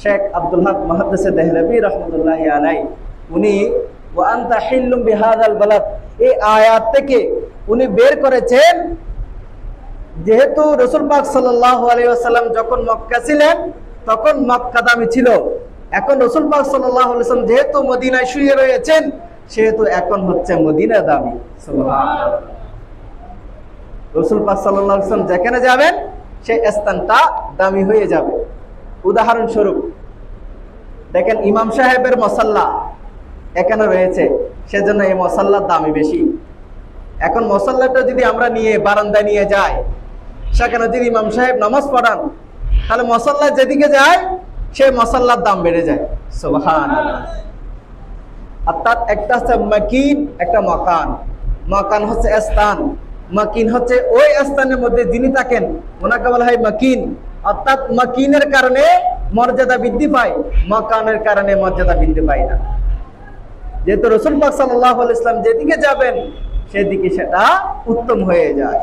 শেখ আব্দুল হক মুহাদ্দিসে দেহলভী রহমতুল্লাহি আলাইহি উনি ওয়া আনতা হিল্লুম বিহাদাল বালাদ এই আয়াত থেকে উনি বের করেছেন, যেহেতু রাসূল পাক সাল্লাল্লাহু আলাইহি ওয়াসাল্লাম যখন মক্কা ছিলেন তখন মক্কা দামি ছিল। এখন রাসূল পাক সাল্লাল্লাহু আলাইহি ওয়াসাল্লাম যেহেতু মদিনায় শুয়ে রয়েছেন সেহেতু এখন হচ্ছে মদিনা দামি। সুবহানাল্লাহ। রাসূল পাক সাল্লাল্লাহু আলাইহি ওয়াসাল্লাম যেখানে যাবেন সেই স্থানটা দামি হয়ে যাবে। উদাহরণস্বরূপ দেখেন, ইমাম সাহেবের মসল্লা এখানে রয়েছে, সেজন্য এই মসল্লার দামই বেশি। এখন মসল্লাটা যদি আমরা নিয়ে বারান্দায় নিয়ে যাই, সেখানে যদি ইমাম সাহেব নামাজ পড়ান, তাহলে মসল্লা যেদিকে যায় সেই মসল্লার দাম বেড়ে যায়। সুবহানাল্লাহ। অর্থাৎ একটা হচ্ছে মাকিন, একটা মাকান। মাকান হচ্ছে স্থান, মাকিন হচ্ছে ওই স্থানের মধ্যে যিনি থাকেন ওনাকে বলা হয় মাকিন। অর্থাৎ মাকিনের কারণে মর্যাদা বৃদ্ধি পায়, মাকানের কারণে মর্যাদা বৃদ্ধি পায় না। যেহেতু রাসূল পাক সাল্লাল্লাহু আলাইহি ওয়াসাল্লাম যেদিকে যাবেন সেদিকে সেটা উত্তম হয়ে যায়।